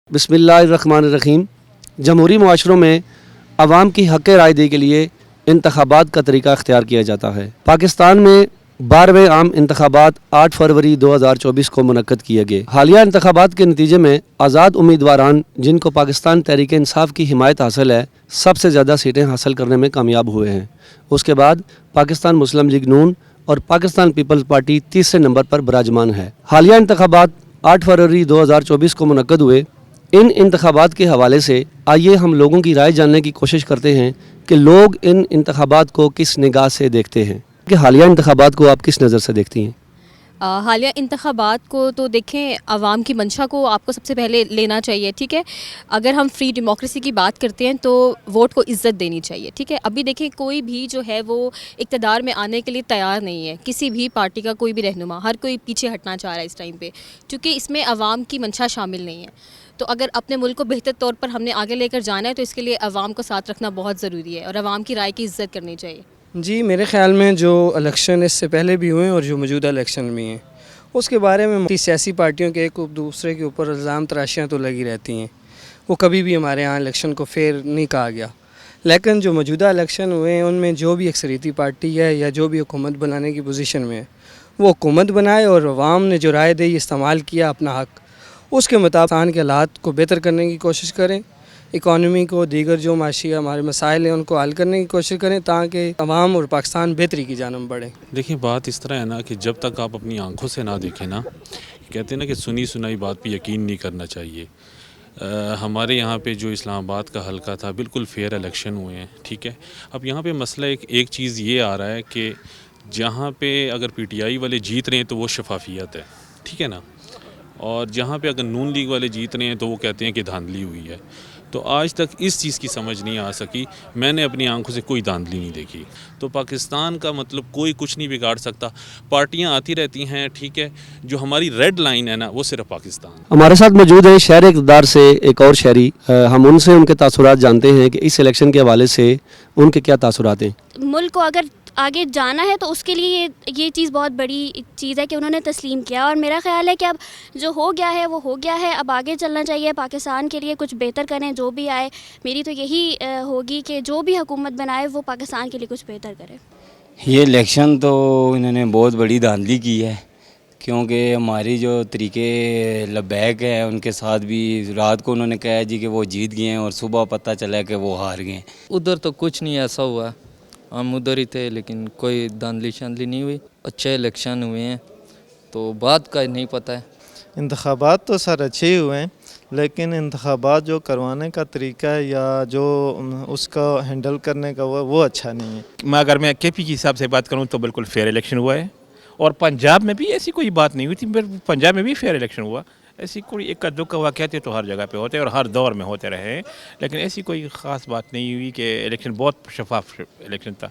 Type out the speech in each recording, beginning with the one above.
بسم اللہ الرحمن الرحیم۔ جمہوری معاشروں میں عوام کی حق رائے دہی کے لیے انتخابات کا طریقہ اختیار کیا جاتا ہے۔ پاکستان میں 12ویں عام انتخابات 8 فروری 2024 کو منعقد کیے گئے۔ حالیہ انتخابات کے نتیجے میں آزاد امیدواران جن کو پاکستان تحریک انصاف کی حمایت حاصل ہے، سب سے زیادہ سیٹیں حاصل کرنے میں کامیاب ہوئے ہیں۔ اس کے بعد پاکستان مسلم لیگ نون اور پاکستان پیپلز پارٹی تیسرے نمبر پر براجمان ہے۔ حالیہ انتخابات 8 فروری 2024 کو منعقد ہوئے۔ ان انتخابات کے حوالے سے آئیے ہم لوگوں کی رائے جاننے کی کوشش کرتے ہیں کہ لوگ ان انتخابات کو کس نگاہ سے دیکھتے ہیں۔ کہ حالیہ انتخابات کو آپ کس نظر سے دیکھتی ہیں؟ حالیہ انتخابات کو تو دیکھیں، عوام کی منشا کو آپ کو سب سے پہلے لینا چاہیے، ٹھیک ہے۔ اگر ہم فری ڈیموکریسی کی بات کرتے ہیں تو ووٹ کو عزت دینی چاہیے، ٹھیک ہے۔ ابھی دیکھیں کوئی بھی جو ہے وہ اقتدار میں آنے کے لیے تیار نہیں ہے، کسی بھی پارٹی کا کوئی بھی رہنما، ہر کوئی پیچھے ہٹنا چاہ رہا ہے اس ٹائم پہ، کیونکہ اس میں عوام کی منشا شامل نہیں ہے۔ تو اگر اپنے ملک کو بہتر طور پر ہم نے آگے لے کر جانا ہے تو اس کے لیے عوام کو ساتھ رکھنا بہت ضروری ہے اور عوام کی رائے کی عزت کرنی چاہیے۔ جی، میرے خیال میں جو الیکشن اس سے پہلے بھی ہوئے ہیں اور جو موجودہ الیکشن بھی ہیں، اس کے بارے میں سیاسی پارٹیوں کے ایک دوسرے کے اوپر الزام تراشیاں تو لگی رہتی ہیں۔ وہ کبھی بھی ہمارے ہاں الیکشن کو فیئر نہیں کہا گیا، لیکن جو موجودہ الیکشن ہوئے ہیں ان میں جو بھی اکثریتی پارٹی ہے یا جو بھی حکومت بنانے کی پوزیشن میں ہے، وہ حکومت بنائے اور عوام نے جو رائے دی استعمال کیا اپنا حق، اس کے مطابق پاکستان کے حالات کو بہتر کرنے کی کوشش کریں، اکانومی کو، دیگر جو معاشی ہمارے مسائل ہیں ان کو حل کرنے کی کوشش کریں تاکہ عوام اور پاکستان بہتری کی جانب بڑھے۔ دیکھیں، بات اس طرح ہے نا کہ جب تک آپ اپنی آنکھوں سے نہ دیکھیں نا، کہتے ہیں نا کہ سنی سنائی بات پہ یقین نہیں کرنا چاہیے۔ ہمارے یہاں پہ جو اسلام آباد کا حلقہ تھا، بالکل فیئر الیکشن ہوئے ہیں، ٹھیک ہے۔ اب یہاں پہ مسئلہ ایک چیز یہ آ رہا ہے کہ جہاں پہ اگر پی ٹی آئی والے جیت رہے ہیں تو وہ شفافیت ہے، ٹھیک ہے نا، اور جہاں پہ اگر نون لیگ والے جیت رہے ہیں تو وہ کہتے ہیں کہ دھاندلی ہوئی ہے۔ تو آج تک اس چیز کی سمجھ نہیں آ سکی، میں نے اپنی آنکھوں سے کوئی دھاندلی نہیں دیکھی۔ تو پاکستان کا مطلب کوئی کچھ نہیں بگاڑ سکتا، پارٹیاں آتی رہتی ہیں، ٹھیک ہے۔ جو ہماری ریڈ لائن ہے نا وہ صرف پاکستان۔ ہمارے ساتھ موجود ہیں شہر اقتدار سے ایک اور شہری، ہم ان سے ان کے تاثرات جانتے ہیں کہ اس الیکشن کے حوالے سے ان کے کیا تاثرات ہیں۔ ملک کو اگر آگے جانا ہے تو اس کے لیے یہ چیز بہت بڑی چیز ہے کہ انہوں نے تسلیم کیا، اور میرا خیال ہے کہ اب جو ہو گیا ہے وہ ہو گیا ہے، اب آگے چلنا چاہیے، پاکستان کے لیے کچھ بہتر کریں۔ جو بھی آئے، میری تو یہی ہوگی کہ جو بھی حکومت بنائے وہ پاکستان کے لیے کچھ بہتر کرے۔ یہ الیکشن تو انہوں نے بہت بڑی دھاندلی کی ہے، کیونکہ ہماری جو طریقے لبیک ہے ان کے ساتھ بھی رات کو انہوں نے کہا جی کہ وہ جیت گئے ہیں اور صبح پتہ چلا کہ وہ ہار گئے ہیں۔ ادھر تو کچھ نہیں ایسا ہوا، ہم ادھر ہی تھے، لیکن کوئی دھاندلی شاندلی نہیں ہوئی، اچھے الیکشن ہوئے ہیں، تو بات کا نہیں پتہ ہے۔ انتخابات تو سر اچھے ہی ہوئے ہیں، لیکن انتخابات جو کروانے کا طریقہ ہے یا جو اس کا ہینڈل کرنے کا وہ اچھا نہیں ہے۔ اگر میں کے پی کے حساب سے بات کروں تو بالکل فیئر الیکشن ہوا ہے، اور پنجاب میں بھی ایسی کوئی بات نہیں ہوئی تھی، پنجاب میں بھی فیئر الیکشن ہوا۔ ایسی کوئی ایک کا دکھ واقعات تو ہر جگہ پہ ہوتے ہیں اور ہر دور میں ہوتے رہے ہیں، لیکن ایسی کوئی خاص بات نہیں ہوئی کہ الیکشن بہت شفاف الیکشن تھا۔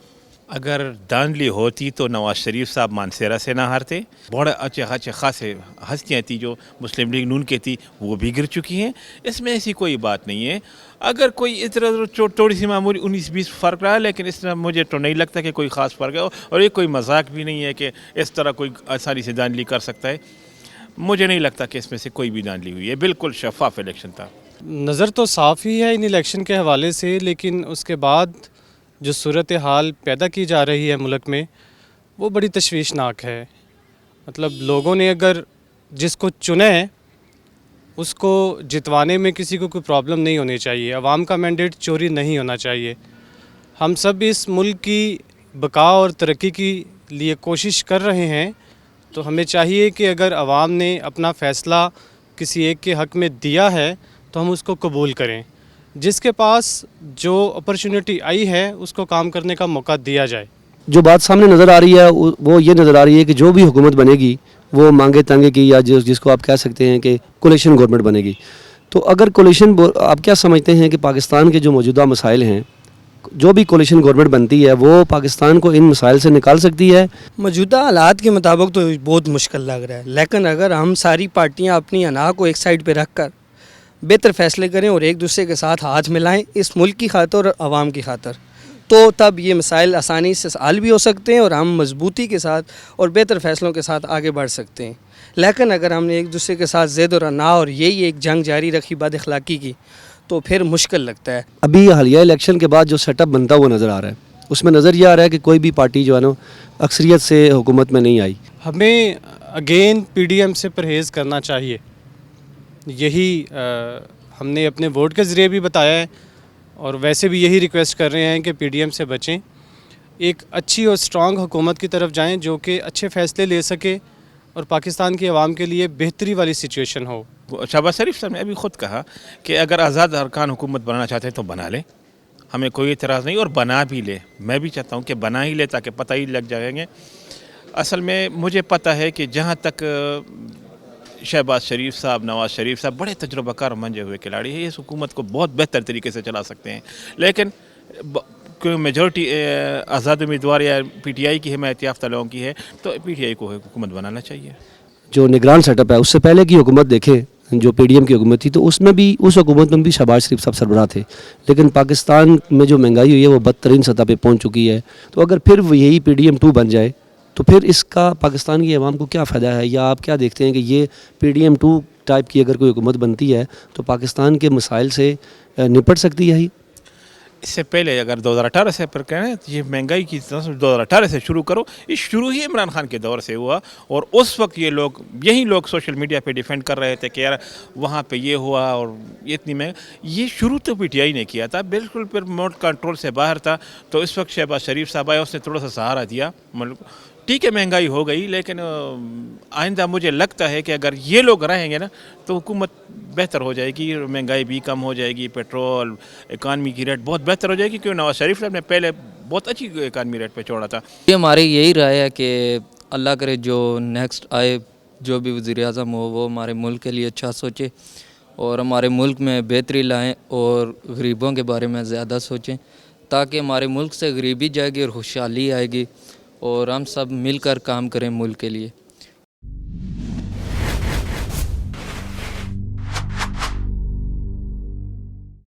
اگر دھاندلی ہوتی تو نواز شریف صاحب مانسیرا سے نہ ہارتے۔ بڑے اچھے خاصے ہستیاں تھیں جو مسلم لیگ نون کی تھی، وہ بھی گر چکی ہیں، اس میں ایسی کوئی بات نہیں ہے۔ اگر کوئی ادھر ادھر تھوڑی سی معمولی 19-20 فرق رہا، لیکن اس طرح مجھے تو نہیں لگتا کہ کوئی خاص فرق ہے، اور یہ کوئی مذاق بھی نہیں ہے کہ اس طرح کوئی آسانی سے دھاندلی کر سکتا ہے۔ مجھے نہیں لگتا کہ اس میں سے کوئی بھی دھاندلی ہوئی ہے، بالکل شفاف الیکشن تھا۔ نظر تو صاف ہی ہے ان الیکشن کے حوالے سے، لیکن اس کے بعد جو صورتحال پیدا کی جا رہی ہے ملک میں وہ بڑی تشویشناک ہے۔ مطلب لوگوں نے اگر جس کو چنا ہے اس کو جتوانے میں کسی کو کوئی پرابلم نہیں ہونی چاہیے، عوام کا مینڈیٹ چوری نہیں ہونا چاہیے۔ ہم سب اس ملک کی بقا اور ترقی کے لیے کوشش کر رہے ہیں، تو ہمیں چاہیے کہ اگر عوام نے اپنا فیصلہ کسی ایک کے حق میں دیا ہے تو ہم اس کو قبول کریں، جس کے پاس جو اپرچونٹی آئی ہے اس کو کام کرنے کا موقع دیا جائے۔ جو بات سامنے نظر آ رہی ہے وہ یہ نظر آ رہی ہے کہ جو بھی حکومت بنے گی وہ مانگے تانگے کی، یا جس کو آپ کہہ سکتے ہیں کہ کولیشن گورنمنٹ بنے گی۔ تو اگر کولیشن، آپ کیا سمجھتے ہیں کہ پاکستان کے جو موجودہ مسائل ہیں، جو بھی کولیشن گورنمنٹ بنتی ہے وہ پاکستان کو ان مسائل سے نکال سکتی ہے؟ موجودہ حالات کے مطابق تو بہت مشکل لگ رہا ہے، لیکن اگر ہم ساری پارٹیاں اپنی انا کو ایک سائڈ پہ رکھ کر بہتر فیصلے کریں اور ایک دوسرے کے ساتھ ہاتھ ملائیں اس ملک کی خاطر اور عوام کی خاطر، تو تب یہ مسائل آسانی سے حل بھی ہو سکتے ہیں اور ہم مضبوطی کے ساتھ اور بہتر فیصلوں کے ساتھ آگے بڑھ سکتے ہیں. لیکن اگر ہم نے ایک دوسرے کے ساتھ زید و رنا اور یہی ایک جنگ جاری رکھی بد اخلاقی کی تو پھر مشکل لگتا ہے. ابھی حالیہ الیکشن کے بعد جو سیٹ اپ بنتا وہ نظر آ رہا ہے, اس میں نظر یہ آ رہا ہے کہ کوئی بھی پارٹی جو ہے نا اکثریت سے حکومت میں نہیں آئی. ہمیں اگین پی ڈی ایم سے پرہیز کرنا چاہیے. یہی ہم نے اپنے ووٹ کے ذریعے بھی بتایا ہے اور ویسے بھی یہی ریکویسٹ کر رہے ہیں کہ پی ڈی ایم سے بچیں, ایک اچھی اور اسٹرانگ حکومت کی طرف جائیں جو کہ اچھے فیصلے لے سکے اور پاکستان کی عوام کے لیے بہتری والی سچویشن ہو. شہباز شریف صاحب نے ابھی خود کہا کہ اگر آزاد ارکان حکومت بنانا چاہتے ہیں تو بنا لیں, ہمیں کوئی اعتراض نہیں, اور بنا بھی لے. میں بھی چاہتا ہوں کہ بنا ہی لے تاکہ پتہ ہی لگ جائیں گے. اصل میں مجھے پتہ ہے کہ جہاں تک شہباز شریف صاحب, نواز شریف صاحب بڑے تجربہ کار منجے ہوئے کھلاڑی ہیں, اس حکومت کو بہت بہتر طریقے سے چلا سکتے ہیں. لیکن کوئی میجورٹی آزاد امیدوار یا پی ٹی آئی کی حمایت یافتہ لوگوں کی ہے تو پی ٹی آئی کو حکومت بنانا چاہیے. جو نگران سیٹ اپ ہے اس سے پہلے کی حکومت دیکھیں جو پی ڈی ایم کی حکومت تھی تو اس میں بھی, اس حکومت میں بھی شہباز شریف صاحب سربراہ تھے. لیکن پاکستان میں جو مہنگائی ہوئی ہے وہ بدترین سطح پہ پہنچ چکی ہے. تو اگر پھر وہ یہی پی ڈی ایم 2 بن جائے تو پھر اس کا پاکستان کی عوام کو کیا فائدہ ہے؟ یا آپ کیا دیکھتے ہیں کہ یہ پی ڈی ایم 2 ٹائپ کی اگر کوئی حکومت بنتی ہے تو پاکستان کے مسائل سے نپٹ سکتی ہے؟ اس سے پہلے اگر 2018 سے پر کہیں یہ مہنگائی کی 2018 سے شروع کرو, یہ شروع ہی عمران خان کے دور سے ہوا. اور اس وقت یہی لوگ سوشل میڈیا پہ ڈیفینڈ کر رہے تھے کہ یار وہاں پہ یہ ہوا اور اتنی یہ شروع تو پی ٹی آئی نے کیا تھا, بالکل پھر موڈ کنٹرول سے باہر تھا. تو اس وقت شہباز شریف صاحب آئے, اس نے تھوڑا سا سہارا دیا. ٹھیک ہے مہنگائی ہو گئی لیکن آئندہ مجھے لگتا ہے کہ اگر یہ لوگ رہیں گے نا تو حکومت بہتر ہو جائے گی, مہنگائی بھی کم ہو جائے گی, پیٹرول اکانومی کی ریٹ بہت بہتر ہو جائے گی. کیونکہ نواز شریف صاحب نے پہلے بہت اچھی اکانومی ریٹ پہ چھوڑا تھا. یہ ہماری یہی رائے ہے کہ اللہ کرے جو نیکسٹ آئے جو بھی وزیر اعظم ہو وہ ہمارے ملک کے لیے اچھا سوچے اور ہمارے ملک میں بہتری لائیں اور غریبوں کے بارے میں زیادہ سوچیں تاکہ ہمارے ملک سے غریبی جائے گی اور خوشحالی آئے گی اور ہم سب مل کر کام کریں ملک کے لیے.